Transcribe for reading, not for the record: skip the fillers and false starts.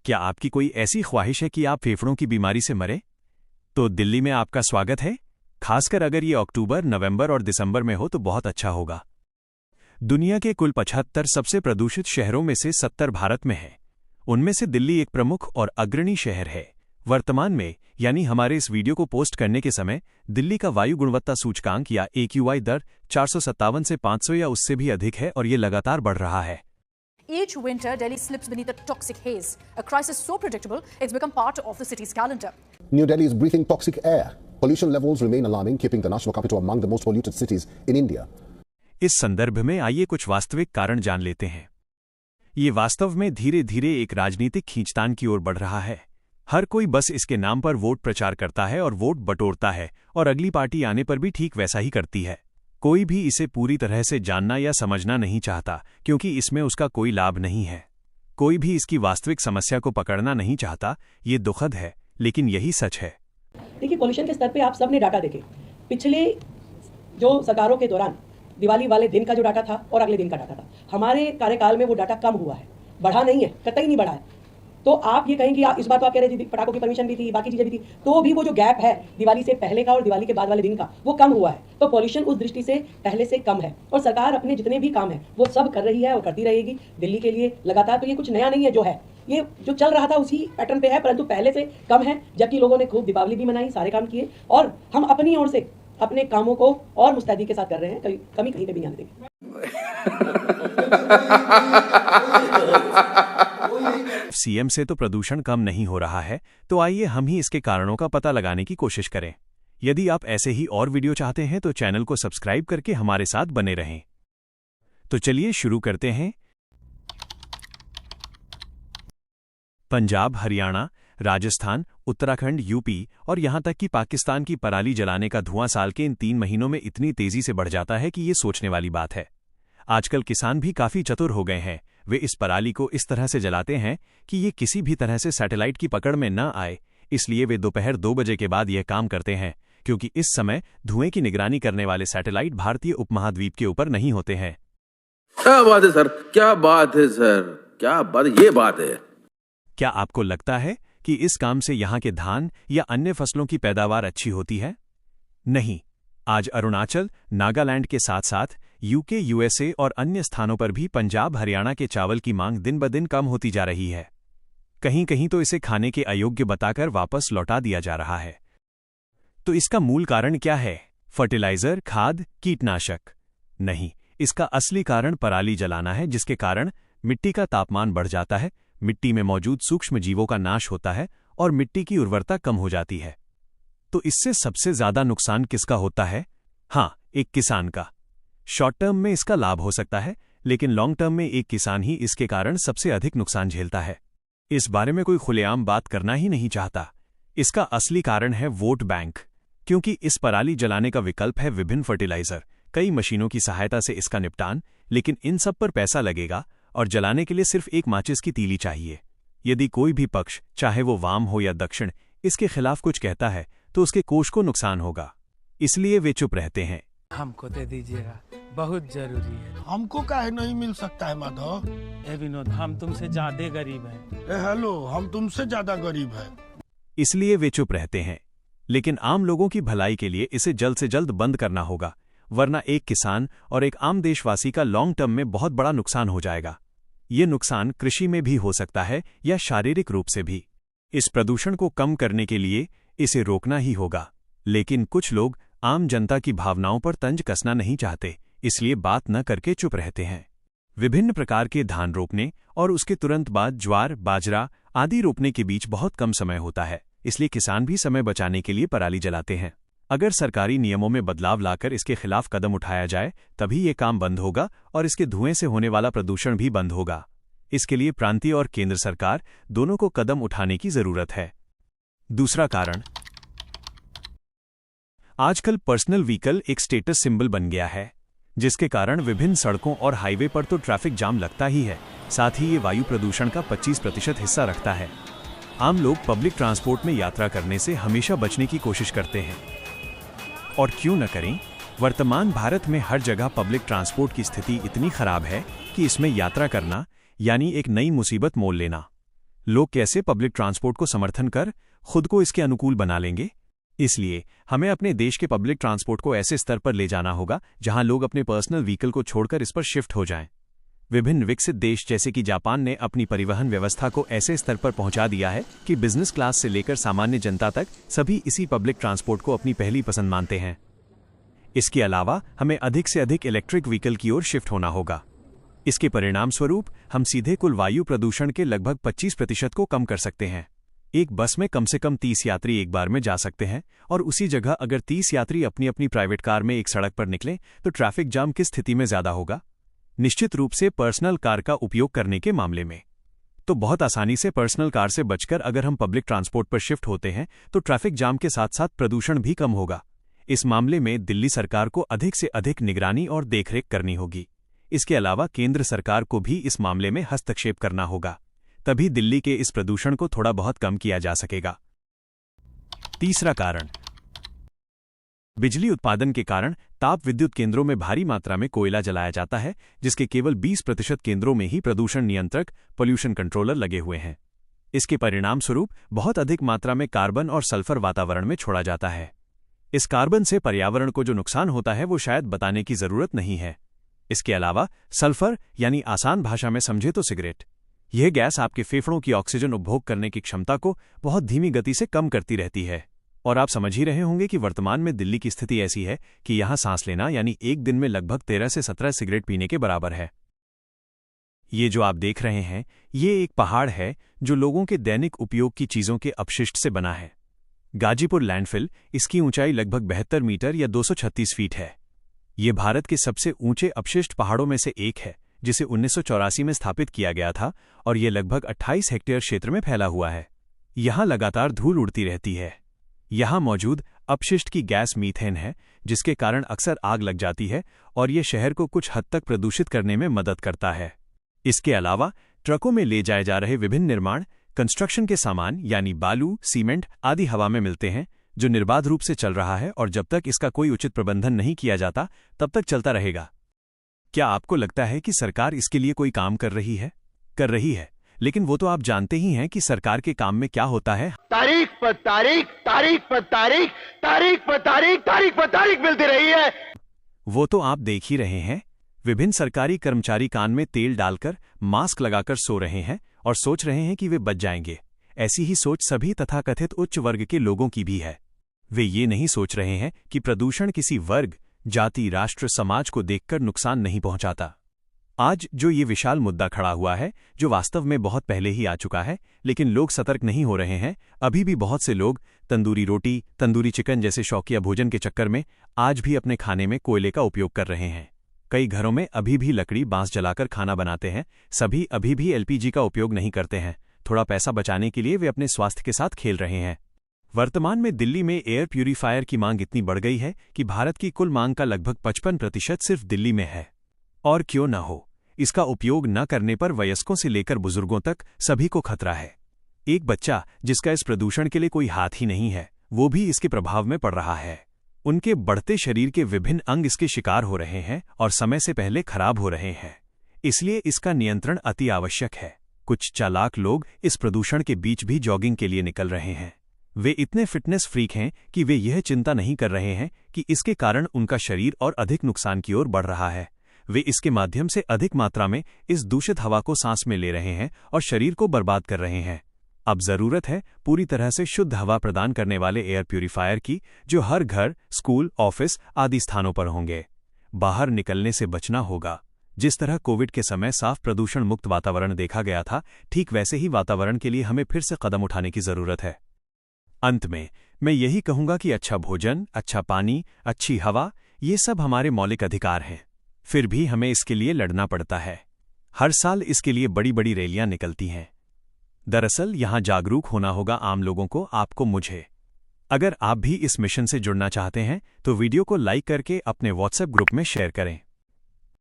क्या आपकी कोई ऐसी ख्वाहिश है कि आप फेफड़ों की बीमारी से मरे? तो दिल्ली में आपका स्वागत है। खासकर अगर ये अक्टूबर, नवंबर और दिसंबर में हो तो बहुत अच्छा होगा। दुनिया के कुल 75 सबसे प्रदूषित शहरों में से 70 भारत में है। उनमें से दिल्ली एक प्रमुख और अग्रणी शहर है। वर्तमान में, यानी हमारे इस वीडियो को पोस्ट करने के समय, दिल्ली का वायु गुणवत्ता सूचकांक या AQI दर 457 से 500 या उससे भी अधिक है और ये लगातार बढ़ रहा है। Each winter, Delhi slips beneath a toxic haze, a crisis so predictable it's become part of the city's calendar. New Delhi is breathing toxic air. Pollution levels remain alarming, keeping the national capital among the most polluted cities in India. इस संदर्भ में आइए कुछ वास्तविक कारण जान लेते हैं। ये वास्तव में धीरे धीरे एक राजनीतिक खींचतान की ओर बढ़ रहा है। हर कोई बस इसके नाम पर वोट प्रचार करता है और वोट बटोरता है और अगली पार्टी आने पर भी ठीक वैसा ही करती है। कोई भी इसे पूरी तरह से जानना या समझना नहीं चाहता क्योंकि इसमें उसका कोई लाभ नहीं है। कोई भी इसकी वास्तविक समस्या को पकड़ना नहीं चाहता। ये दुखद है, लेकिन यही सच है। देखिए, पॉल्यूशन के स्तर पे आप सबने डाटा देखे। पिछले जो सरकारों के दौरान दिवाली वाले दिन का जो डाटा था और अगले दिन का डाटा था, हमारे कार्यकाल में वो डाटा कम हुआ है, बढ़ा नहीं है, कतई नहीं बढ़ा है। तो आप ये कहें कि आप इस बार तो आप कह रहे थे पटाखों की परमिशन भी थी, बाकी चीजें भी थी, तो भी वो जो गैप है दिवाली से पहले का और दिवाली के बाद वाले दिन का, वो कम हुआ है। तो पॉल्यूशन उस दृष्टि से पहले से कम है और सरकार अपने जितने भी काम है वो सब कर रही है और करती रहेगी दिल्ली के लिए लगातार। तो ये कुछ नया नहीं है, जो है ये जो चल रहा था उसी पैटर्न पे है, परंतु पहले से कम है। जबकि लोगों ने खूब दीपावली भी मनाई, सारे काम किए और हम अपनी ओर से अपने कामों को और मुस्तैदी के साथ कर रहे हैं। कमी कहीं पे भी नहीं आने देंगे। सीएम से तो प्रदूषण कम नहीं हो रहा है, तो आइए हम ही इसके कारणों का पता लगाने की कोशिश करें। यदि आप ऐसे ही और वीडियो चाहते हैं तो चैनल को सब्सक्राइब करके हमारे साथ बने रहें। तो चलिए शुरू करते हैं। पंजाब, हरियाणा, राजस्थान, उत्तराखंड, यूपी और यहां तक कि पाकिस्तान की पराली जलाने का धुआं साल के इन 3 महीनों में इतनी तेजी से बढ़ जाता है कि ये सोचने वाली बात है। आजकल किसान भी काफी चतुर हो गए हैं। वे इस पराली को इस तरह से जलाते हैं कि ये किसी भी तरह से सैटेलाइट की पकड़ में न आए। इसलिए वे दोपहर 2 बजे के बाद यह काम करते हैं, क्योंकि इस समय धुएं की निगरानी करने वाले सैटेलाइट भारतीय उपमहाद्वीप के ऊपर नहीं होते हैं। क्या बात है सर, क्या बात है सर, क्या बात, ये बात है। क्या आपको लगता है कि इस काम से यहाँ के धान या अन्य फसलों की पैदावार अच्छी होती है? नहीं। आज अरुणाचल, नागालैंड के साथ साथ यूके, USA और अन्य स्थानों पर भी पंजाब, हरियाणा के चावल की मांग दिन ब दिन कम होती जा रही है। कहीं कहीं तो इसे खाने के अयोग्य बताकर वापस लौटा दिया जा रहा है। तो इसका मूल कारण क्या है? फर्टिलाइजर, खाद, कीटनाशक? नहीं, इसका असली कारण पराली जलाना है, जिसके कारण मिट्टी का तापमान बढ़ जाता है, मिट्टी में मौजूद सूक्ष्म जीवों का नाश होता है और मिट्टी की उर्वरता कम हो जाती है। तो इससे सबसे ज्यादा नुकसान किसका होता है? हाँ, एक किसान का। शॉर्ट टर्म में इसका लाभ हो सकता है, लेकिन लॉन्ग टर्म में एक किसान ही इसके कारण सबसे अधिक नुकसान झेलता है। इस बारे में कोई खुलेआम बात करना ही नहीं चाहता। इसका असली कारण है वोट बैंक, क्योंकि इस पराली जलाने का विकल्प है विभिन्न फर्टिलाइजर, कई मशीनों की सहायता से इसका निपटान, लेकिन इन सब पर पैसा लगेगा और जलाने के लिए सिर्फ एक माचिस की तीली चाहिए। यदि कोई भी पक्ष, चाहे वो वाम हो या दक्षिण, इसके खिलाफ कुछ कहता है तो उसके कोष को नुकसान होगा। इसलिए वे चुप रहते हैं। हमको दे दीजिएगा, बहुत जरूरी है। हमको काहे नहीं मिल सकता है माधव? ए विनोद, हम तुमसे ज्यादा गरीब हैं। हेलो, हम तुमसे ज्यादा गरीब हैं। इसलिए वे चुप रहते हैं। लेकिन आम लोगों की भलाई के लिए इसे जल्द से जल्द बंद करना होगा, वरना एक किसान और एक आम देशवासी का लॉन्ग टर्म में बहुत बड़ा नुकसान हो जाएगा। ये नुकसान कृषि में भी हो सकता है या शारीरिक रूप से भी। इस प्रदूषण को कम करने के लिए इसे रोकना ही होगा, लेकिन कुछ लोग आम जनता की भावनाओं पर तंज कसना नहीं चाहते, इसलिए बात न करके चुप रहते हैं। विभिन्न प्रकार के धान रोपने और उसके तुरंत बाद ज्वार, बाजरा आदि रोपने के बीच बहुत कम समय होता है, इसलिए किसान भी समय बचाने के लिए पराली जलाते हैं। अगर सरकारी नियमों में बदलाव लाकर इसके खिलाफ कदम उठाया जाए, तभी ये काम बंद होगा और इसके धुएं से होने वाला प्रदूषण भी बंद होगा। इसके लिए प्रांतीय और केंद्र सरकार दोनों को कदम उठाने की जरूरत है। दूसरा कारण, आजकल पर्सनल व्हीकल एक स्टेटस सिंबल बन गया है, जिसके कारण विभिन्न सड़कों और हाईवे पर तो ट्रैफिक जाम लगता ही है, साथ ही ये वायु प्रदूषण का 25% हिस्सा रखता है। आम लोग पब्लिक ट्रांसपोर्ट में यात्रा करने से हमेशा बचने की कोशिश करते हैं, और क्यों न करें। वर्तमान भारत में हर जगह पब्लिक ट्रांसपोर्ट की स्थिति इतनी खराब है कि इसमें यात्रा करना यानी एक नई मुसीबत मोल लेना। लोग कैसे पब्लिक ट्रांसपोर्ट को समर्थन कर खुद को इसके अनुकूल बना लेंगे? इसलिए हमें अपने देश के पब्लिक ट्रांसपोर्ट को ऐसे स्तर पर ले जाना होगा जहां लोग अपने पर्सनल व्हीकल को छोड़कर इस पर शिफ्ट हो जाएं। विभिन्न विकसित देश जैसे कि जापान ने अपनी परिवहन व्यवस्था को ऐसे स्तर पर पहुंचा दिया है कि बिजनेस क्लास से लेकर सामान्य जनता तक सभी इसी पब्लिक ट्रांसपोर्ट को अपनी पहली पसंद मानते हैं। इसके अलावा हमें अधिक से अधिक इलेक्ट्रिक व्हीकल की ओर शिफ्ट होना होगा। इसके परिणाम स्वरूप हम सीधे कुल वायु प्रदूषण के लगभग 25% को कम कर सकते हैं। एक बस में कम से कम 30 यात्री एक बार में जा सकते हैं और उसी जगह अगर 30 यात्री अपनी अपनी प्राइवेट कार में एक सड़क पर निकलें तो ट्रैफिक जाम किस स्थिति में ज्यादा होगा? निश्चित रूप से पर्सनल कार का उपयोग करने के मामले में तो बहुत आसानी से पर्सनल कार से बचकर अगर हम पब्लिक ट्रांसपोर्ट पर शिफ्ट होते हैं तो ट्रैफिक जाम के साथ साथ प्रदूषण भी कम होगा। इस मामले में दिल्ली सरकार को अधिक से अधिक निगरानी और देखरेख करनी होगी। इसके अलावा केंद्र सरकार को भी इस मामले में हस्तक्षेप करना होगा, तभी दिल्ली के इस प्रदूषण को थोड़ा बहुत कम किया जा सकेगा। तीसरा कारण, बिजली उत्पादन के कारण ताप विद्युत केंद्रों में भारी मात्रा में कोयला जलाया जाता है, जिसके केवल 20% केंद्रों में ही प्रदूषण नियंत्रक पोल्यूशन कंट्रोलर लगे हुए हैं। इसके परिणाम स्वरूप बहुत अधिक मात्रा में कार्बन और सल्फर वातावरण में छोड़ा जाता है। इस कार्बन से पर्यावरण को जो नुकसान होता है वो शायद बताने की जरूरत नहीं है। इसके अलावा सल्फर यानी आसान भाषा में समझे तो सिगरेट, यह गैस आपके फेफड़ों की ऑक्सीजन उपभोग करने की क्षमता को बहुत धीमी गति से कम करती रहती है। और आप समझ ही रहे होंगे कि वर्तमान में दिल्ली की स्थिति ऐसी है कि यहां सांस लेना यानी एक दिन में लगभग 13 से 17 सिगरेट पीने के बराबर है। ये जो आप देख रहे हैं ये एक पहाड़ है जो लोगों के दैनिक उपयोग की चीजों के अपशिष्ट से बना है। गाजीपुर लैंडफिल, इसकी ऊंचाई लगभग 72 मीटर या 236 फीट है। ये भारत के सबसे ऊंचे अपशिष्ट पहाड़ों में से एक है, जिसे 1984 में स्थापित किया गया था और ये लगभग 28 हेक्टेयर क्षेत्र में फैला हुआ है। यहां लगातार धूल उड़ती रहती है। यहां मौजूद अपशिष्ट की गैस मीथेन है, जिसके कारण अक्सर आग लग जाती है और ये शहर को कुछ हद तक प्रदूषित करने में मदद करता है। इसके अलावा ट्रकों में ले जाए जा रहे विभिन्न निर्माण कंस्ट्रक्शन के सामान यानी बालू, सीमेंट आदि हवा में मिलते हैं, जो निर्बाध रूप से चल रहा है और जब तक इसका कोई उचित प्रबंधन नहीं किया जाता तब तक चलता रहेगा। क्या आपको लगता है कि सरकार इसके लिए कोई काम कर रही है? कर रही है, लेकिन वो तो आप जानते ही हैं कि सरकार के काम में क्या होता है। तारीख पर तारीख, तारीख पर तारीख, तारीख पर तारीख, तारीख पर तारीख मिलती रही है। वो तो आप देख ही रहे हैं। विभिन्न सरकारी कर्मचारी कान में तेल डालकर मास्क लगाकर सो रहे हैं और सोच रहे हैं कि वे बच जाएंगे। ऐसी ही सोच सभी तथाकथित उच्च वर्ग के लोगों की भी है। वे ये नहीं सोच रहे हैं कि प्रदूषण किसी वर्ग, जाति, राष्ट्र, समाज को देखकर नुकसान नहीं पहुंचाता। आज जो ये विशाल मुद्दा खड़ा हुआ है, जो वास्तव में बहुत पहले ही आ चुका है, लेकिन लोग सतर्क नहीं हो रहे हैं। अभी भी बहुत से लोग तंदूरी रोटी, तंदूरी चिकन जैसे शौकिया भोजन के चक्कर में आज भी अपने खाने में कोयले का उपयोग कर रहे हैं। कई घरों में अभी भी लकड़ी, बांस जलाकर खाना बनाते हैं। सभी अभी भी एलपीजी का उपयोग नहीं करते हैं। थोड़ा पैसा बचाने के लिए वे अपने स्वास्थ्य के साथ खेल रहे हैं। वर्तमान में दिल्ली में एयर प्यूरीफायर की मांग इतनी बढ़ गई है कि भारत की कुल मांग का लगभग 55% सिर्फ दिल्ली में है। और क्यों न हो, इसका उपयोग न करने पर वयस्कों से लेकर बुजुर्गों तक सभी को खतरा है। एक बच्चा जिसका इस प्रदूषण के लिए कोई हाथ ही नहीं है, वो भी इसके प्रभाव में पड़ रहा है। उनके बढ़ते शरीर के विभिन्न अंग इसके शिकार हो रहे हैं और समय से पहले खराब हो रहे हैं। इसलिए इसका नियंत्रण अति आवश्यक है। कुछ चालाक लोग इस प्रदूषण के बीच भी जॉगिंग के लिए निकल रहे हैं। वे इतने फिटनेस फ्रीक हैं कि वे यह चिंता नहीं कर रहे हैं कि इसके कारण उनका शरीर और अधिक नुकसान की ओर बढ़ रहा है। वे इसके माध्यम से अधिक मात्रा में इस दूषित हवा को सांस में ले रहे हैं और शरीर को बर्बाद कर रहे हैं। अब जरूरत है पूरी तरह से शुद्ध हवा प्रदान करने वाले एयर प्यूरीफायर की, जो हर घर, स्कूल, ऑफिस आदि स्थानों पर होंगे। बाहर निकलने से बचना होगा। जिस तरह कोविड के समय साफ प्रदूषण मुक्त वातावरण देखा गया था, ठीक वैसे ही वातावरण के लिए हमें फिर से कदम उठाने की जरूरत है। अंत में मैं यही कहूंगा कि अच्छा भोजन, अच्छा पानी, अच्छी हवा, ये सब हमारे मौलिक अधिकार हैं। फिर भी हमें इसके लिए लड़ना पड़ता है। हर साल इसके लिए बड़ी बड़ी रैलियां निकलती हैं। दरअसल यहां जागरूक होना होगा आम लोगों को, आपको, मुझे। अगर आप भी इस मिशन से जुड़ना चाहते हैं तो वीडियो को लाइक करके अपने व्हाट्सएप ग्रुप में शेयर करें।